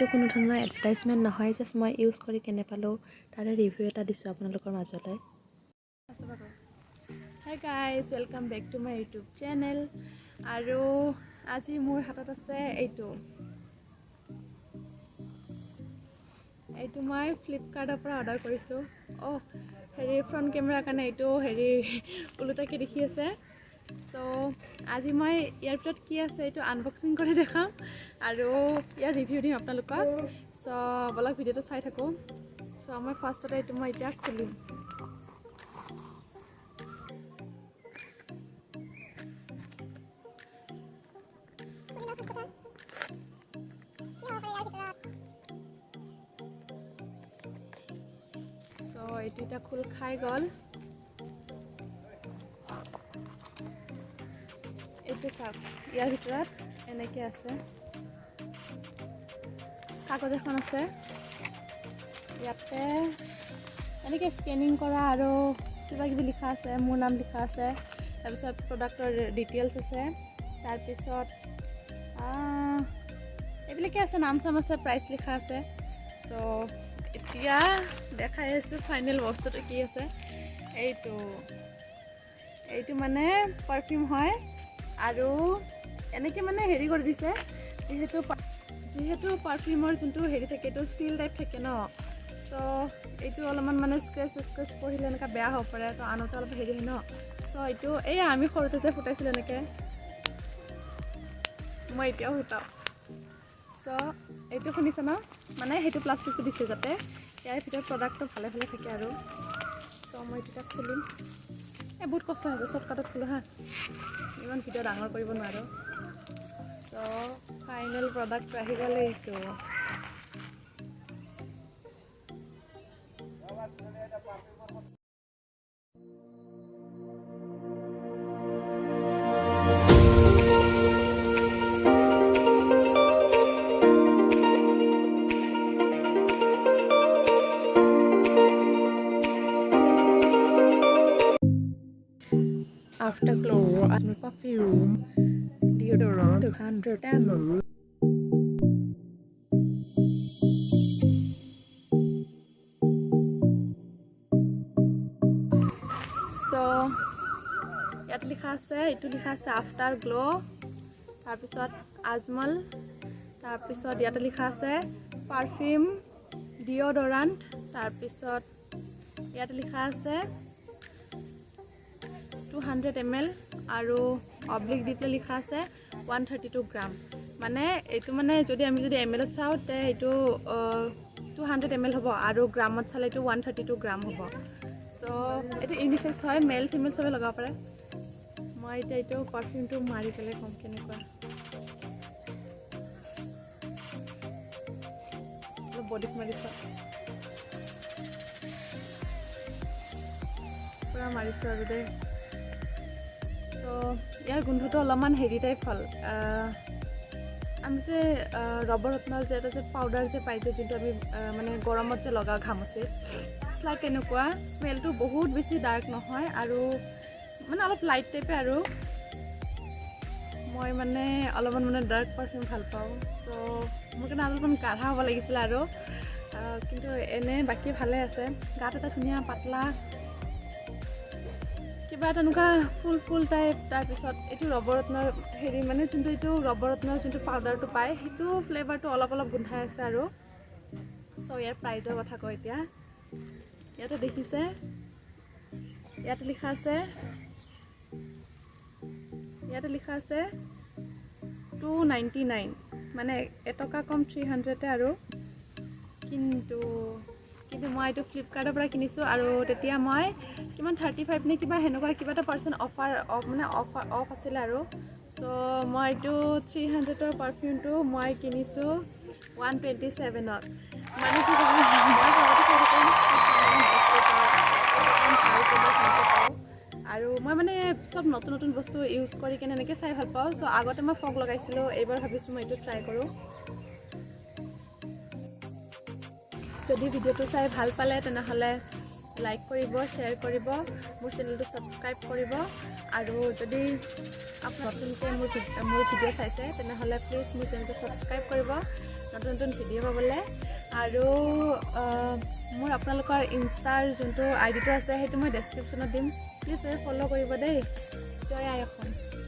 এইটো কোনো ধৰণৰ এডভাৰটাইজমেণ্ট নহয়, জাষ্ট মই ইউজ কৰি কেনে পালোঁ তাৰে ৰিভিউ এটা দিছোঁ আপোনালোকৰ মাজলৈ। Hi guys, welcome back to my YouTube channel. আৰু আজি মোৰ হাতত আছে এইটো মই ফ্লিপকাৰ্টৰ পৰা অৰ্ডাৰ কৰিছোঁ। ফ্ৰণ্ট কেমেৰাৰ কাৰণে এইটো ওলোটাকৈ দেখি আছে। চ' আজি মই ইয়াৰ ভিতৰত কি আছে এইটো আনবক্সিং কৰি দেখাম আৰু ইয়াৰ ৰিভিউ দিম আপোনালোকক। চ' বলক ভিডিঅ'টো চাই থাকোঁ। চ' মই ফাৰ্ষ্টতে এইটো মই এতিয়া খুলিম। চ' এইটো এতিয়া খোল খাই গ'ল। এইটো চাওক, ইয়াৰ ভিতৰত এনেকৈ আছে, কাগজ এখন আছে, ইয়াতে এনেকৈ স্কেনিং কৰা আৰু কিবা কিবি লিখা আছে, মোৰ নাম লিখা আছে, তাৰপিছত প্ৰডাক্টৰ ডিটেইলছ আছে, তাৰপিছত এইবিলাকে আছে, নাম চাম আছে, প্ৰাইচ লিখা আছে। চ' এতিয়া দেখাই আছোঁ ফাইনেল বস্তুটো কি আছে। এইটো মানে পাৰফিউম হয় আৰু এনেকৈ মানে কৰি দিছে, যিহেতু পাৰফিউমৰ যোনটো থাকে এইটো ষ্টীল টাইপ থাকে ন। চ' এইটো অলপমান মানে স্ক্ৰেচ পৰিলে এনেকৈ বেয়া হ'ব পাৰে, তো আনোতে অলপ হয় ন। চ' এইটো আমি সৰুতে যে ফুটাইছিলোঁ এনেকৈ, মই এতিয়াও ফুটাওঁ। চ' এইটো শুনিছে ন, মানে সেইটো প্লাষ্টিকটো দিছে যাতে ইয়াৰ ভিতৰত প্ৰডাক্টটো ভালে থাকে আৰু। চ' মই এতিয়া খুলিম। বহুত কষ্ট হৈছে, শ্বৰ্টকাটত খোলো হা, ইমান ভিডিঅ' ডাঙৰ কৰিব নোৱাৰোঁ। চ' ফাইনেল প্ৰডাক্টটো আহি গ'ল এইটো। Afterglow AJMAL Perfume Deodorant 200 ml. So ইয়াত লিখা আছে, এইটো লিখা আছে আফটাৰ গ্লো, তাৰপিছত আজমল, তাৰপিছত ইয়াতে লিখা আছে পাৰফিউম ডিঅ'ডৰাণ্ট, তাৰপিছত ইয়াতে লিখা আছে 200 ml আৰু অব্লিক দি পেলাই লিখা আছে 132 গ্ৰাম। মানে এইটো মানে যদি আমি এমএলত চাওঁ তে এইটো 200 ml হ'ব আৰু গ্ৰামত চালে এইটো 132 গ্ৰাম হ'ব। চ' এইটো ইউনিচেক্স হয়, মেল ফিমেল চবে লগাব পাৰে। মই এতিয়া এইটো পাৰফিউমটো মাৰি পেলাই কম কেনেকুৱা, অলপ বডিত মাৰিছোঁ, পূৰা মাৰিছোঁ আৰু দেই। ত' ইয়াৰ গোন্ধটো অলপমান টাইপ হ'ল, আমি যে ৰবৰত্নৰ যে এটা যে পাউডাৰ যে পাই যে, যোনটো আমি মানে গৰমত যে লগাওঁ ঘামচিত, লাইক তেনেকুৱা। স্মেলটো বহুত বেছি ডাৰ্ক নহয় আৰু মানে অলপ লাইট টাইপে আৰু। মই মানে অলপমান মানে ডাৰ্ক পাৰফিউম ভাল পাওঁ। চ' মোৰ কাৰণে অলপমান কাঢ়া হ'ব লাগিছিলে আৰু, কিন্তু এনে বাকী ভালে আছে। গাত এটা ধুনীয়া পাতলা কিবা এটা এনেকুৱা ফুল টাইপ। তাৰপিছত এইটো ৰবৰত্নৰ মানে যোনটো এইটো ৰবৰত্নৰ যোনটো পাউডাৰটো পায় সেইটো ফ্লেভাৰটো অলপ গোন্ধাই আছে আৰু। চ' ইয়াৰ প্ৰাইজৰ কথা কওঁ এতিয়া। ইয়াতে দেখিছে, ইয়াতে লিখা আছে 299, মানে এটকা কম 300 আৰু। কিন্তু মই এইটো ফ্লিপকাৰ্টৰ পৰা কিনিছোঁ আৰু তেতিয়া মই কিমান 35 নে কিবা সেনেকুৱা কিবা এটা % অফ আছিলে আৰু। চ' মই এইটো 300ৰ পাৰফিউমটো মই কিনিছোঁ 127ত। মানে কি আৰু মই মানে চব নতুন বস্তু ইউজ কৰি কেনে এনেকৈ চাই ভাল পাওঁ। চ' আগতে মই ফগ লগাইছিলোঁ, এইবাৰ ভাবিছোঁ মই এইটো ট্ৰাই কৰোঁ। যদি ভিডিঅ'টো চাই ভাল পালে তেনেহ'লে লাইক কৰিব, শ্বেয়াৰ কৰিব, মোৰ চেনেলটো ছাবস্ক্ৰাইব কৰিব। আৰু যদি আপুনি নতুনকৈ মোৰ ভিডিঅ' চাইছে তেনেহ'লে প্লিজ মোৰ চেনেলটো ছাবস্ক্ৰাইব কৰিব নতুন নতুন ভিডিঅ' পাবলৈ আৰু মোৰ আপোনালোকৰ ইনষ্টাৰ যোনটো আইডিটো আছে সেইটো মই ডেছক্ৰিপশ্যনত দিম প্লিজ ফ'ল' কৰিব দেই জয় আই অসম